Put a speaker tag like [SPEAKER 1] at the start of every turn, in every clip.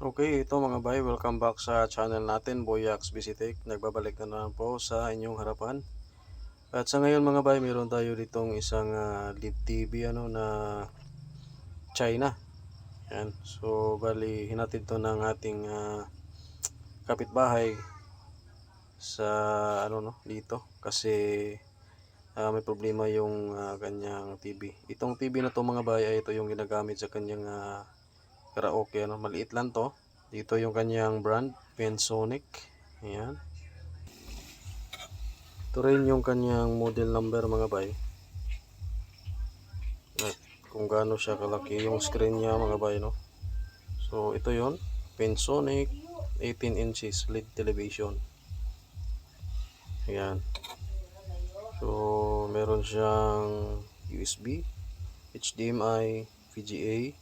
[SPEAKER 1] Okay, ito mga bay, welcome back sa channel natin, Boyax Visitek. Nagbabalik na naman po sa inyong harapan. At sa ngayon mga bay, meron tayo ditong isang LED TV na China. Yan. So, bali, hinatid to ng ating kapitbahay sa dito kasi may problema yung kanyang TV. Itong TV na to mga bay ay ito yung ginagamit sa kanyang karaoke, maliit lang to. Dito yung kanyang brand, Pensonic. Ayan. Ito rin yung kanyang model number mga bay. At kung gaano siya kalaki yung screen niya mga bay, no. So ito yon, Pensonic 18 inches LED television. Ayan. So meron siyang USB, HDMI, VGA,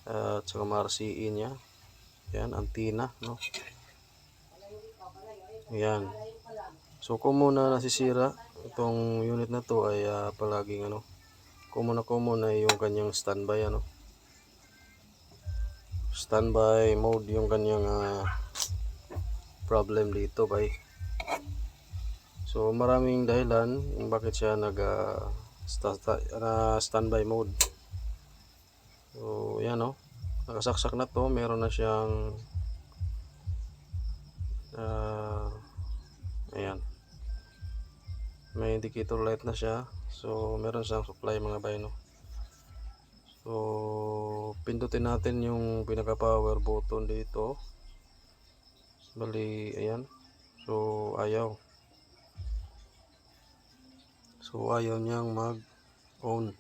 [SPEAKER 1] at saka RCA niya. Ayan, antenna, no. Ayan. So kung muna nasisira itong unit na to ay palaging common ay yung kanyang standby mode yung kanyang problem dito bay. So maraming dahilan kung bakit siya standby mode. So yan, nakasaksak na to, meron na siyang ayan, may indicator light na siya. So meron siyang supply mga bay, no. So pindutin natin yung pinaka power button dito. Bali ayan. So ayaw niyang mag on.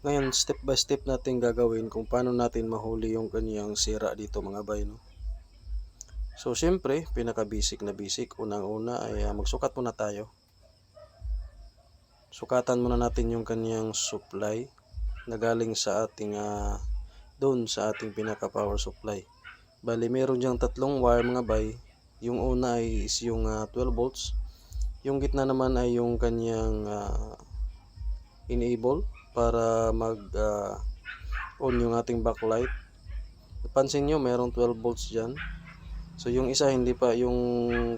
[SPEAKER 1] Ngayon step by step natin gagawin kung paano natin mahuli yung kanyang sira dito mga bay, no. So syempre pinaka basic, unang-una ay magsukat muna tayo. Sukatan muna natin yung kanyang supply na galing sa ating doon sa ating pinaka power supply. Bali meron diyang tatlong wire mga bay. Yung una ay is yung 12 volts. Yung gitna naman ay yung kanyang enable para mag on yung ating backlight. Pansin nyo merong 12 volts dyan. So yung isa hindi pa, yung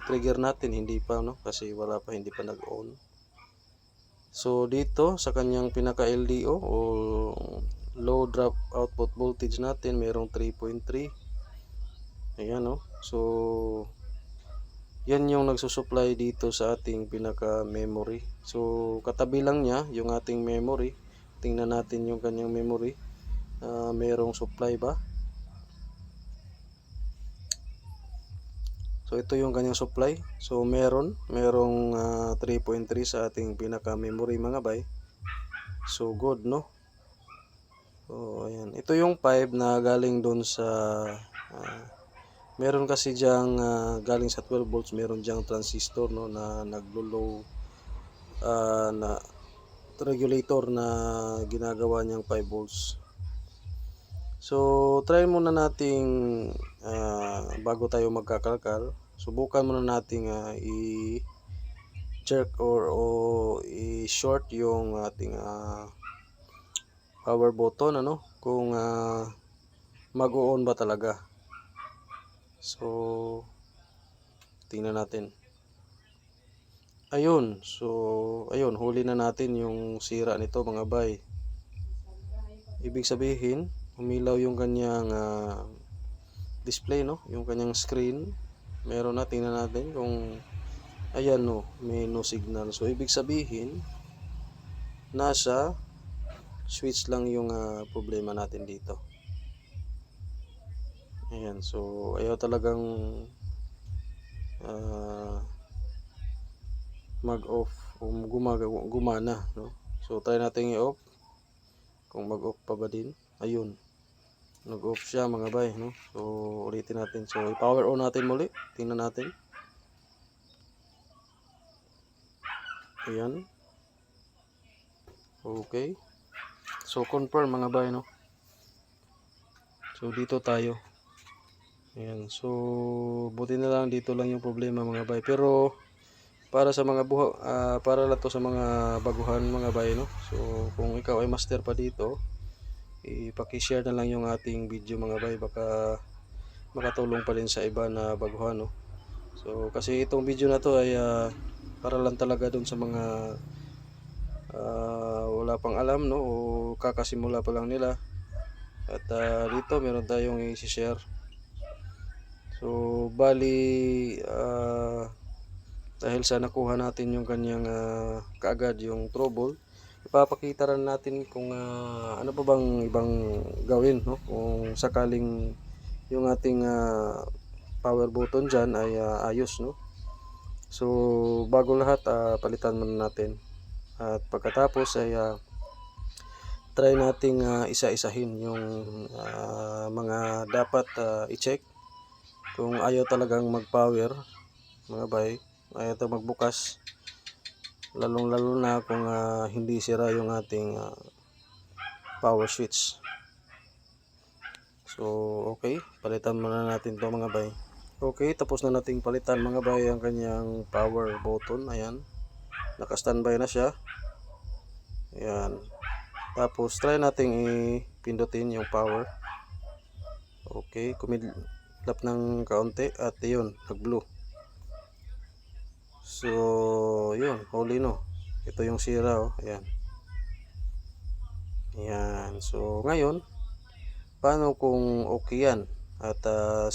[SPEAKER 1] trigger natin hindi pa, no, kasi hindi pa nag-on. So dito sa kanyang pinaka LDO o low drop output voltage natin merong 3.3. Ayan, no. So yan yung nagsusupply dito sa ating pinaka memory. So katabi lang niya yung ating memory. Tingnan natin yung kanyang memory. Merong supply ba? So ito yung kanyang supply. So merong 3.3 sa ating pinaka memory mga bay. So good, no. So ayan, ito yung 5 na galing doon sa meron kasi diyang galing sa 12 volts, meron diyang transistor, no, na naglo-low na regulator na ginagawa niyang 5 volts. So try muna nating bago tayo magkakalkal, subukan muna nating i-jerk o i-short yung ating power button, kung mag-on ba talaga. So tingnan natin. Ayun, so ayun, huli na natin yung sira nito mga bay. Ibig sabihin umilaw yung kanyang display, no, yung kanyang screen. Meron na, tingnan natin kung ayan, no, may no signal. So ibig sabihin nasa switch lang yung problema natin dito. Ayan, so ayaw talagang mag-off o gumana, no. So try natin i-off kung mag-off pa ba din. Ayun, nag-off siya mga bay, no. So ulitin natin. So i-power on natin muli. Tingnan natin. Ayan. Okay. So confirm mga bay, no. So dito tayo. Ayan. So buti na lang dito lang yung problema mga bay. Pero para sa mga para lang to sa mga baguhan mga bay, no. So kung ikaw ay master pa dito, ipaki-share na lang yung ating video mga bay, baka makatulong pa rin sa iba na baguhan, no. So kasi itong video na to ay para lang talaga dun sa mga wala pang alam, no, o kakasimula pa lang nila. At dito meron tayong i-share. So bali dahil sa nakuha natin yung kanyang kaagad yung trouble, ipapakita rin natin kung ano pa bang ibang gawin, no, kung sakaling yung ating power button dyan ay ayos, no. So bago lahat, palitan muna natin, at pagkatapos ay try nating isa-isahin yung mga dapat i-check kung ayaw talagang mag-power mga bay, ayaw ito magbukas, lalong lalo na kung hindi sira yung ating power switch. So okay, palitan muna natin to mga bay. Okay, tapos na nating palitan mga bay ang kanyang power button. Ayan, naka-standby na siya. Ayan, tapos try nating ipindutin yung power. Okay, kumidlap ng kaunti at yun, nag-blue. So yun, huli, no. Ito yung sira, oh. Ayan. Ayan, so ngayon paano kung okay yan at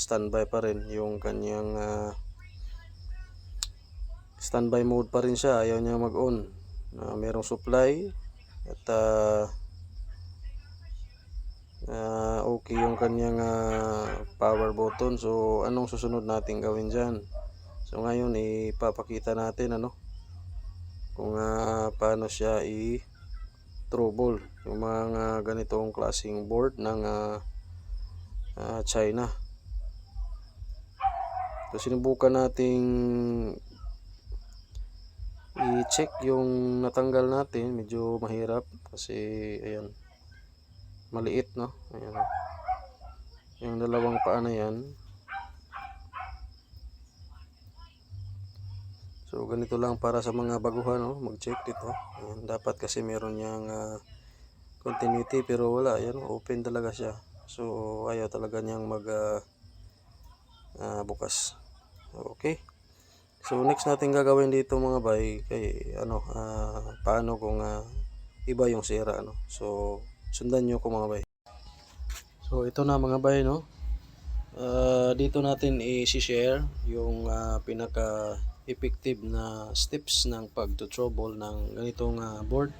[SPEAKER 1] standby pa rin yung kanyang standby mode pa rin siya, ayaw niya mag-on, merong supply at okay yung kanyang power button. So anong susunod natin gawin dyan? So ngayon ipapakita natin kung paano siya i-trouble yung mga ganitong klaseng board ng China. So sinubukan nating i-check yung natanggal natin, medyo mahirap kasi ayan, maliit, no. Ayan, yung dalawang paa na yan. So ganito lang para sa mga baguhan, no, mag-check dito. Ayan, dapat kasi meron niyang continuity, pero wala. Ayan, open talaga siya. So ayaw talaga niyang mag bukas. Okay, so next natin gagawin dito mga bay, kay paano kung iba yung sira, no. So sundan nyo ko mga bay. So ito na mga bay, no. Dito natin i-share yung pinaka effective na steps ng pag-trouble ng ganitong board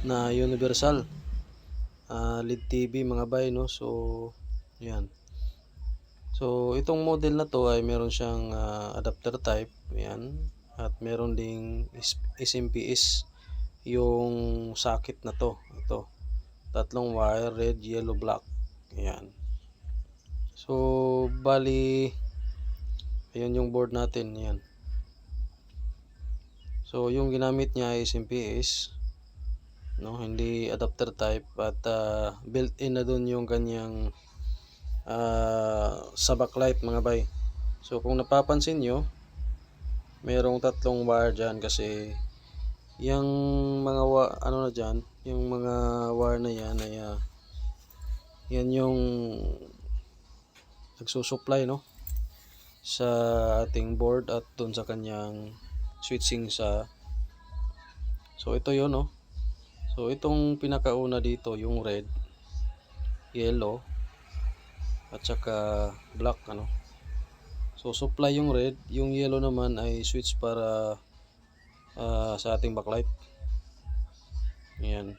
[SPEAKER 1] na universal LED TV mga bay, no. So yan. So itong model na to ay meron siyang adapter type, yan, at meron ding SMPS yung socket na to. Ito, tatlong wire, red, yellow, black. Yan. So bali ayun yung board natin, yan. So yung ginamit niya ay SMPS, no, hindi adapter type, at built-in na dun yung kanyang sa backlight mga bay. So kung napapansin nyo, merong tatlong wire dyan kasi yung mga na dyan, yung mga wire na yan ay yan yung nagsusupply, no, sa ating board at dun sa kanyang switching sa. So ito yun, no. So itong pinakauna dito, yung red, yellow at saka black, so supply yung red, yung yellow naman ay switch para sa ating backlight. Ayan.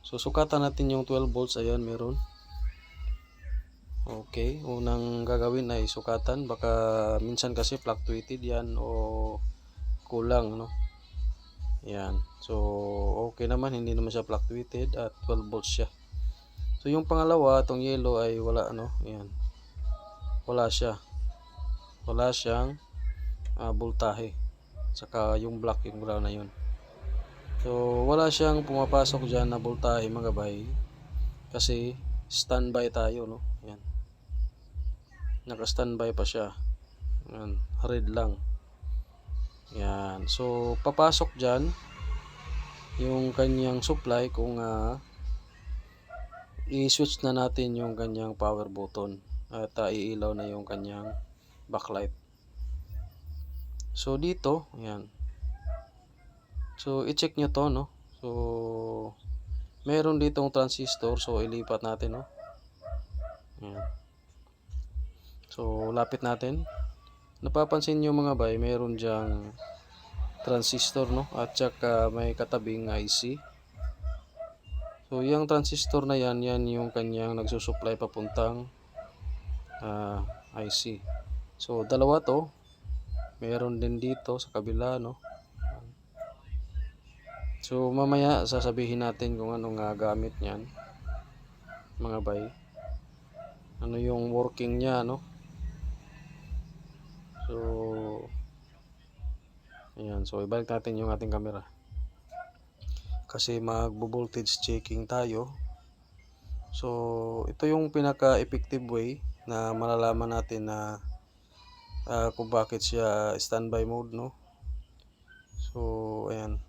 [SPEAKER 1] So sukatan natin yung 12 volts. Ayan, meron. Okay, unang gagawin ay sukatan, baka minsan kasi fluctuated yan o kulang, no. Ayan. So okay naman, hindi naman siya fluctuated at 12 volts siya. So yung pangalawa, itong yellow ay wala, ayan, wala siya, wala siyang voltahe. Saka yung black, yung brown na yun, so wala siyang pumapasok dyan na voltahe mga bay, kasi standby tayo, no. Ayan, naka standby pa siya. Ayan, red lang. Ayan, so papasok dyan yung kanyang supply kung i-switch na natin yung kanyang power button at iilaw na yung kanyang backlight. So dito, ayan. So i-check nyo to, no? So meron ditong transistor, so ilipat natin, no? Ayan. So lapit natin. Napapansin nyo mga bay, meron dyang transistor, no? At saka may katabing IC. So yung transistor na yan yung kanyang nagsusupply papuntang IC. So dalawa to. Meron din dito sa kabila, no? So mamaya sasabihin natin kung anong gamit niyan, mga bay. Ano yung working niya, no? So ayan, so ibalik natin yung ating camera. Kasi magbo-voltage checking tayo. So ito yung pinaka-effective way na malalaman natin na kung bakit siya standby mode, no? So ayan.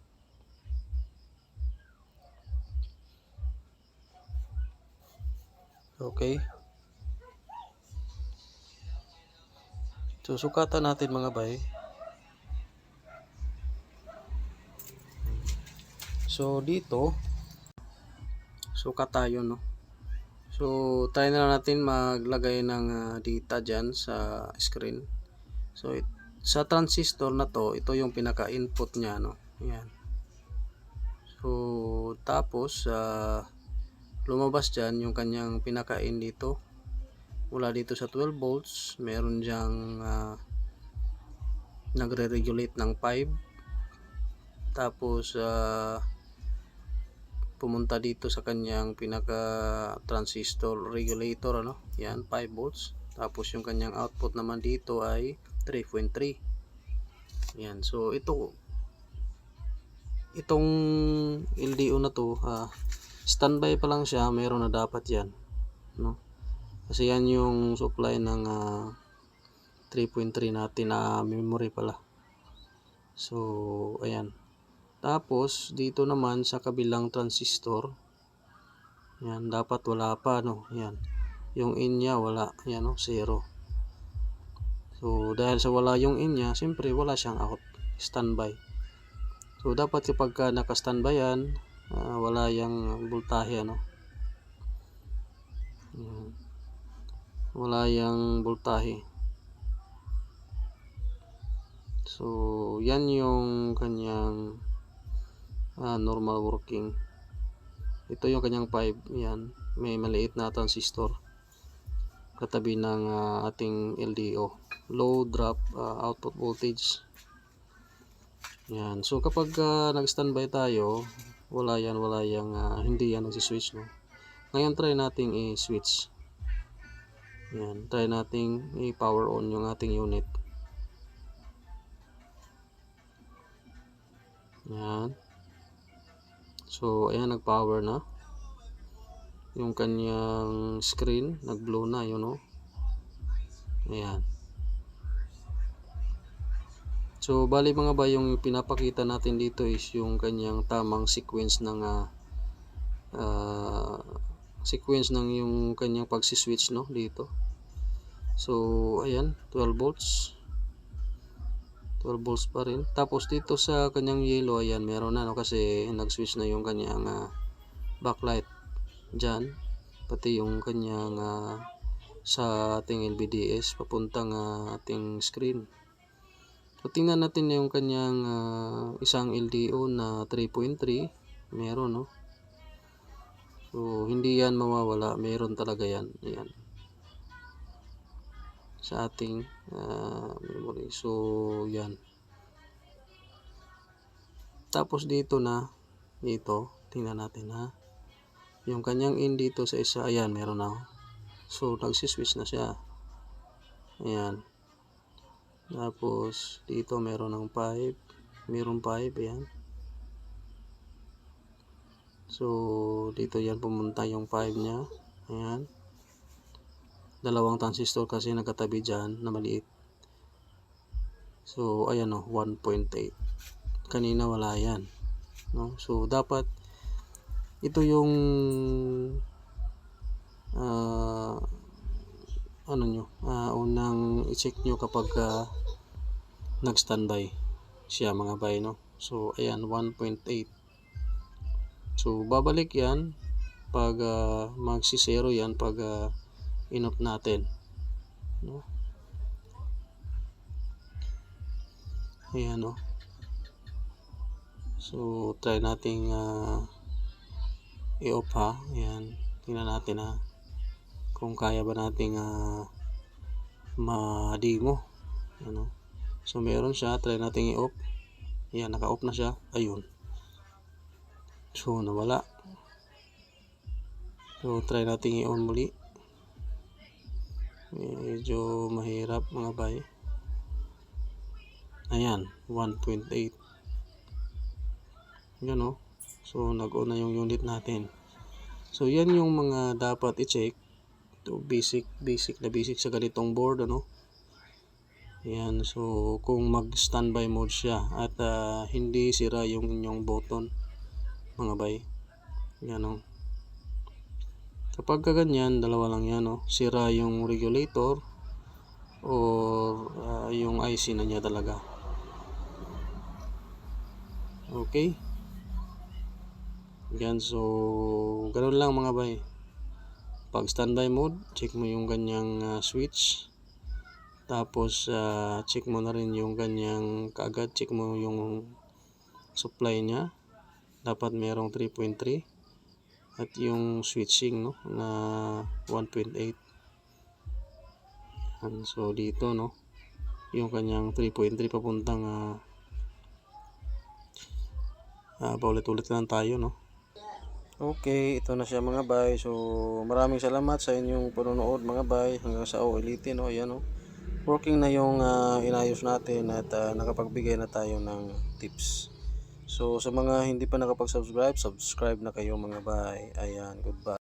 [SPEAKER 1] Okay. So sukatan natin mga bay. So dito sukat tayo, no? So try na natin maglagay ng data dyan sa screen. So sa transistor na to, ito yung pinaka-input niya, no? Ayan. So tapos lumabas dyan yung kanyang pinaka-in dito. Mula dito sa 12 volts, meron dyang nagre-regulate ng 5. Tapos pumunta dito sa kanyang pinaka-transistor regulator, ano? Yan, 5 volts. Tapos yung kanyang output naman dito ay 3.3. Yan, so itong LDO na to, standby pa lang siya, meron na dapat yan, no? Kasi yan yung supply ng 3.3 natin na memory pala. So ayan. Tapos dito naman sa kabilang transistor, yan, dapat wala pa, no? Yan, yung in nya wala, yan, no? 0. So dahil sa wala yung in nya, siyempre wala siyang out, standby. So dapat kapag naka-standby yan, wala yung voltahe, ano? Wala yung voltahe. So yan yung kanyang normal working. Ito yung kanyang 5, yan, may maliit na transistor katabi ng ating LDO, low drop output voltage. Yan, so kapag nag-standby tayo, wala yang hindi yan nagsiswitch, no? Ngayon try nating i-switch. Yan, try nating i-power on yung ating unit. Yan. So ayan, nag-power na yung kanyang screen, nag-blow na yun, no? Ayan. So bali mga ba, yung pinapakita natin dito is yung kanyang tamang sequence ng yung kanyang pagsiswitch, no, dito. So ayan, 12 volts pa rin. Tapos dito sa kanyang yellow, ayan, meron na, no, kasi nag-switch na yung kanyang backlight dyan, pati yung kanyang sa ating LVDS papuntang ating screen. So tingnan natin yung kanyang isang LDO na 3.3, meron, no? So hindi yan mawawala, meron talaga yan, yan, sa ating memory. So yan. Tapos dito tingnan natin, yung kanyang in dito sa isa, ayan, meron na. So nagsiswitch na siya. Ayan. Tapos dito meron ng 5, meron 5, ayan. So dito yan pumunta yung 5 nya. Ayan. Dalawang transistor kasi nagkatabi dyan na maliit. So ayan, no, 1.8. Kanina wala yan, no? So dapat ito yung i-check nyo kapag nag-standby siya mga bay, no? So ayan, 1.8. So babalik yan pag magsi-zero yan pag in-off natin, no? Ayan, no? So try nating i-off ha. Ayan, tingnan natin ha kung kaya ba nating ma-demo, ano. So meron siya, try nating i-off. Ayan, naka-off na siya. Ayun, so nawala. So try nating i-on muli. Medyo mahirap mga bay. Ayan, 1.8. Yan, no? So nag-on na yung unit natin. So yan yung mga dapat i-check. To basic sa ganitong board, ano. Ayan, so kung mag-standby mode siya at hindi sira yung inyong button mga bay. Yan, no? Kapag ganyan, dalawa lang yan, no? Sira yung regulator or yung IC na niya talaga. Okay. Yan, so ganoon lang mga bay. Pag standby mode, check mo yung ganyang switch. Tapos check mo na rin yung ganyang kaagad, check mo yung supply niya. Dapat merong 3.3 at yung switching, no, na 1.8. So dito, no, yung kanyang 3.3 papuntang paulit-ulit lang tayo, no. Okay, ito na siya mga bay. So maraming salamat sa inyong panonood mga bay hanggang sa ulitin, no. Ayan, no, working na yung inayos natin at nakapagbigay na tayo ng tips. So sa mga hindi pa nakapag-subscribe, subscribe na kayo mga bay. Ayan, goodbye.